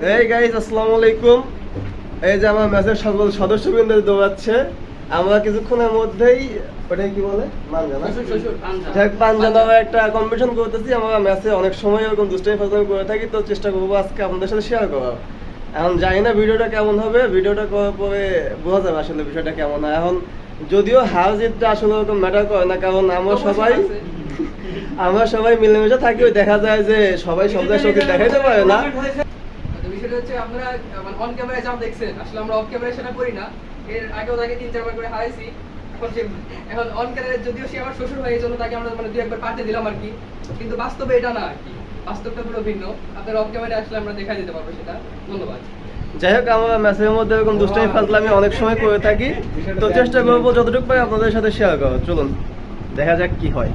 এই গাইস আসসালামু আলাইকুম। এই যে আমার ম্যাচের সকল সদস্যবৃন্দ দৌড়াচ্ছে, আমরা কিছুক্ষণের মধ্যেই ওটাই কি বলে পাঞ্জা নামে একটা কম্পিটিশন করতেছি। আমরা ম্যাচে অনেক সময় এরকম দুষ্টামি ফাজলামি করে থাকি, তো চেষ্টা করবো আজকে আপনাদের সাথে শেয়ার করার। এখন জানি না ভিডিওটা কেমন হবে, ভিডিওটা করার পরে বোঝা যাবে আসলে বিষয়টা কেমন হয়। এখন যদিও হার জিতটা আসলে ওরকম ম্যাটার করে না, কারণ আমরা সবাই মিলেমিশে থাকি, ওই দেখা যায় যে সবাই সব জায়গায় শক্তি দেখাইতে পারে না। বিষয়টা হচ্ছে আপনারা অন ক্যামেরায় যা দেখছেন, আসলে আমরা অফ ক্যামেরায় সেটা করি না। এর আগেও তাকে 3-4 বার করে হারাইছি। এখন অন ক্যামেরায় যদিও সে আমার শ্বশুর হয়, এই জন্য তাকে আমরা 2-1 বার দিলাম আর কি, কিন্তু বাস্তবে এটা না আর কি, বাস্তবটা পুরো ভিন্ন। আপনারা অফ ক্যামেরায় আসলে আমরা দেখাই দিতে পারবো সেটা। ধন্যবাদ। যাই হোক, আমরা ম্যাচের মধ্যে এরকম দুষ্টামি ফাজলামি অনেক সময় করে থাকি, তো চেষ্টা করবো যতটুকু পাই আপনাদের সাথে শেয়ার করার। চলুন দেখা যাক কি হয়।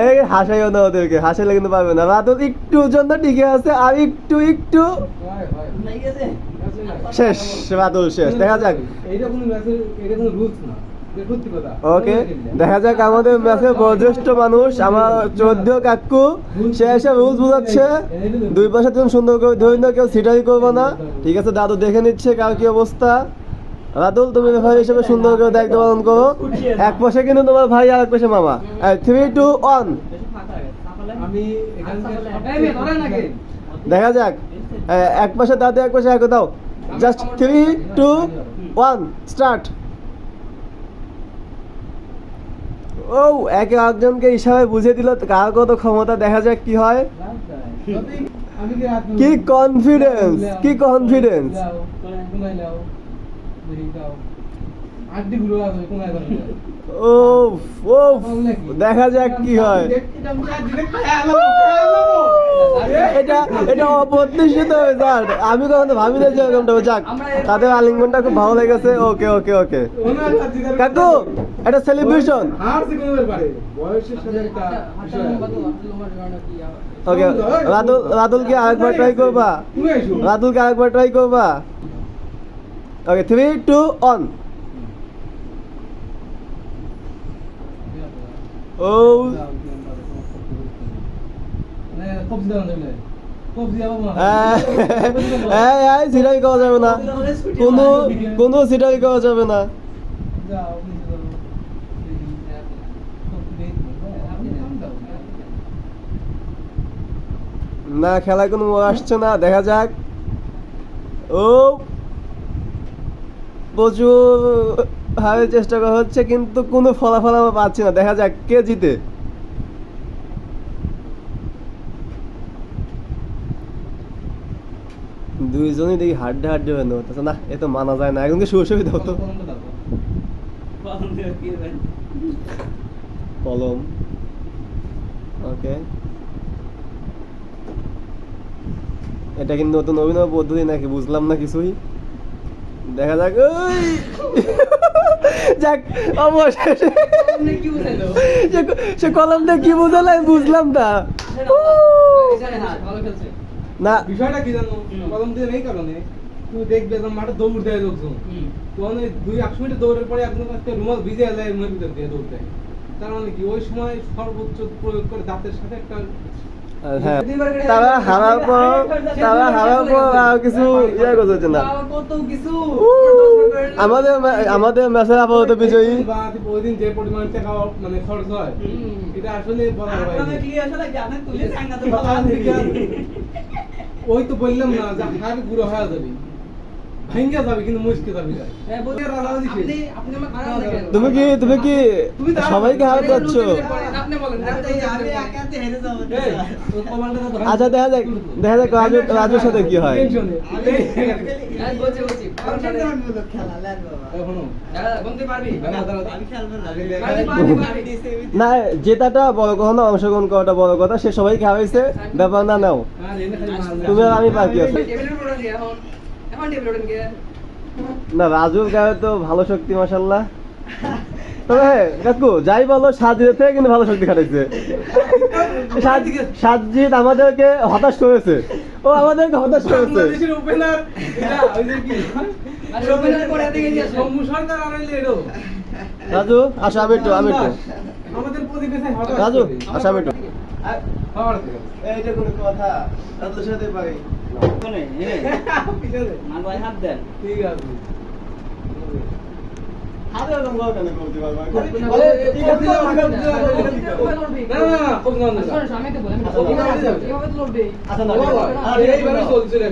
এই হাসাইও না ওদেরকে, হাসাইলে কিন্তু পারবে না। রাত একটু জন্য টিকে আছে, আর একটু শেষ, বাদল শেষ। দেখা যাক, ওকে দেখা যাক। আমাদের ম্যাচের বয়োজ্যেষ্ঠ মানুষ আমার 14 কাকু, সে এসে রুলস বোঝাচ্ছে। 2 পাশে তুমি সুন্দর করে ধরি না, কেউ সিটারি করবে না, ঠিক আছে? দাদু দেখে নিচ্ছে কার কি অবস্থা। রাতুল, তুমি রেফারি হিসেবে সুন্দর করে দায়িত্ব পালন করো। এক পাশে কিন্তু তোমার ভাই, আর এক পাশে মামা। 3, 2, 1 দেখা যাক। এক পাশে দাদু, এক পাশে এক দাও। Just 3, 2, 1 start. ও একে একজনকে ইশারায় বুঝিয়ে দিল কার কত ক্ষমতা। দেখা যাক কি হয়। কি কনফিডেন্স, কি কনফিডেন্স। ও দেখা যাক কি হয়। এটা অপ্রত্যাশিত রেজাল্ট, আমি কখনো ভাবি না যে এরকমটা হবে। যাক, তাদের আলিঙ্গনটা খুব ভালো লেগেছে। ওকে ওকে ওকে কাকু, এটা সেলিব্রেশন। ওকে রাতুলকে আরেকবার ট্রাই করবা, রাতুলকে আরেকবার ট্রাই করবা। ওকে 3, 2, 1 ও সিটাই করা যাবে না, কোনো সিটাই করা যাবে না। না, খেলায় কোনো আসছে না। দেখা যাক। ও প্রচুর ভাবে চেষ্টা করা হচ্ছে, কিন্তু কোনো ফলাফল আমরা পাচ্ছি না। দেখা যাক কে জিতে। দুইজনই দেখি হাড্ডে বেঁধে হতেছে না, এ তো মানা যায় না। একজনকে সুবিধা দাও তো, কলম। ওকে, এটা কিন্তু নতুন অভিনয় পদ্ধতি নাকি, বুঝলাম না কিছুই। দেখা যাক। যাক, অবশেষে সে কলম দিয়ে কি বুঝালো আমি বুঝলাম না। না বিষয়টা কি জানো, কলম দিয়ে নেই কারণে তুমি দেখবে মাঠে দৌড় দেয় লোকজন, তখন 2-1 মিনিট দৌড়ের পরে একজন কাছে রুমাল ভিজে যায় মুখের ভিতর দিয়ে দৌড় দেয়। তার মানে কি ওই সময় সর্বোচ্চ প্রয়োগ করে দাঁতের সাথে একটা তারা হারার পর কিছু ইয়ে করছে না। আমাদের ম্যাচের আপাতত বিজয়ী। ওই দিন যে পরিমাণ টাকা মানে খরচ হয়, এটা আসলে বলা হয়। ওই তো বললাম না যে হার গুঁড়ো হয়ে যাবে, ভেঙে যাবে, কিন্তু মুশকিল যাবে। তুমি কি সবাইকে হার পাচ্ছ? আচ্ছা দেখা যাক রাজুর সাথে কি হয়। না, জেতাটা বড় কথা না, অংশগ্রহণ করাটা বড় কথা। সে সবাইকে হারাইছে, ব্যাপার না। নাও তুমি আর আমি বাকি আছি না। রাজুর গায়ে তো ভালো শক্তি মাশাআল্লাহ। তবে কাকু যাই বলো, সাজিদ থেকে কিন্তু ভালো শক্তি খাটাইছে। সাজিদ আমাদেরকে হতাশ করেছে, ও আমাদেরকে হতাশ করেছে। রাজু আসো, আমি একটু রাজু আসো, আমি একটু। এইটা কোনো কথা? রাজুর সাথে পারি। কোনে এ পিছনে মান ভাই হাত দেন ঠিক আছে হাতে এরকম করে কেন করতে পারবো না, বলে না, ঠিক আছে না, আমাকে না, দিতে হবে। না খুব নন না শোনো, আমি একটা বলি, আমি আচ্ছা, একটা না, বলি, এভাবে তো লড়বে। আচ্ছা না আর এইভাবে চলছে রে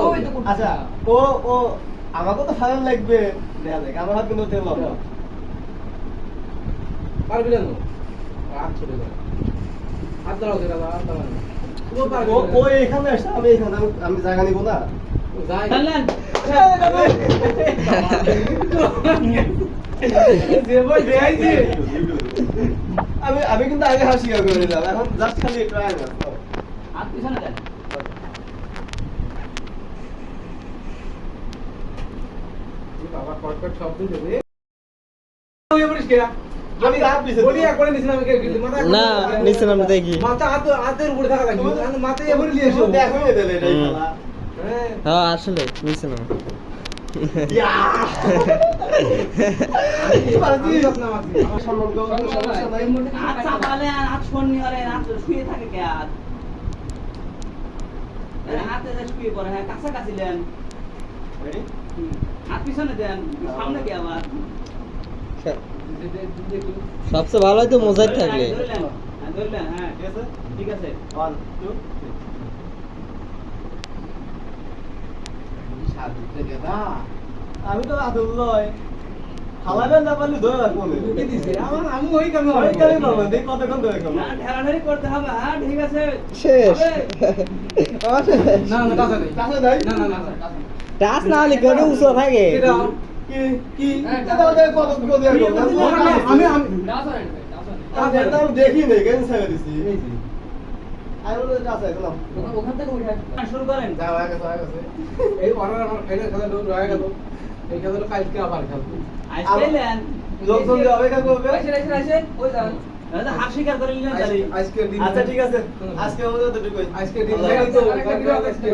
ওই তো করছে। আচ্ছা ও ও আমাকে তো ফাইন লাগবে দেখা যাক আমার হাত কিন্তু তেল হবে পারবি না হাত ছোটে দাও হাত দাঁড়াও সেটা হাত দাঁড়াও ও পারবি ও ও এখানে আসছে আমি এখানে আমি জায়গা নিব না যাই খেললেন যে ভাই দেখাইছি আমি আমি কিন্তু আগে হাসি করে নিলাম এখন জাস্ট খালি ট্রাই না হাত পিছনে দেন বাবা কটকট শব্দ দেবে ওই বলিস কে আমি রাত দিছি বলি একবার নিছিলাম আমি কিন্তু মাথা না, নিচে নামতে দেখি। মাথা হাতের উপরে থাকা লাগবে আমি মাথায় এবারে নিয়ে এসো দেখো না দিলে এটাই খেলা হ্যাঁ হ্যাঁ আসলে নিচে নাম ইয়া আমি আপনার মাথা আমার সম্মান করো সমস্যা নাই হাত চাপালে আর হাত শনি হরে হাত শুয়ে থাকে কে হাত হাতে যে শুয়ে পড়ে হ্যাঁ কাছাকাছি দেন রেডি হাত পিছনে দেন সামনে কে আবার সবচেয়ে ভালো হয় তো মোজাইক থাকলে ধরলেন ধরলেন হ্যাঁ ঠিক আছে ঠিক আছে 1 2 আমি তো আদুল লয় হালাবেন না পারলে ধরে রাখবো না ঢুকে দিছে আমি ওই কামে ওই কারণে বাবা দেখ কতক্ষণ ধরে খাবো না ঢেরাঢেরি করতে হবে হ্যাঁ ঠিক আছে শেষ হবে। না না টাকা নেই কাছে নাই না না না টাচ না হলে করে উঁচু থাকে এটা কি কি এটা ওদের কত কত দিয়ে করব আমি দাস হয় না, দাস হয় না। এটা আমি দেখি নাই কেন ছেড়ে দিছি আমি বলে আছে গেলাম ওখান থেকে উঠে আসবে। শুরু করেন যাও আগে তো আগে এই অর্ডার আমার ফাইনাল খেলা রয়ে গেল এই খেলাটা কালকে আবার খেলবো আইসলেন লোকজন যে অপেক্ষা করবে আসেন, আসেন, আসেন, ওই যান। হাত স্বীকার করে নিলেন তাহলে আজকে দিন আচ্ছা ঠিক আছে আজকে আমাদের তো আজকে দিন খাইনি তো আরেকটা বিভাগ আছে।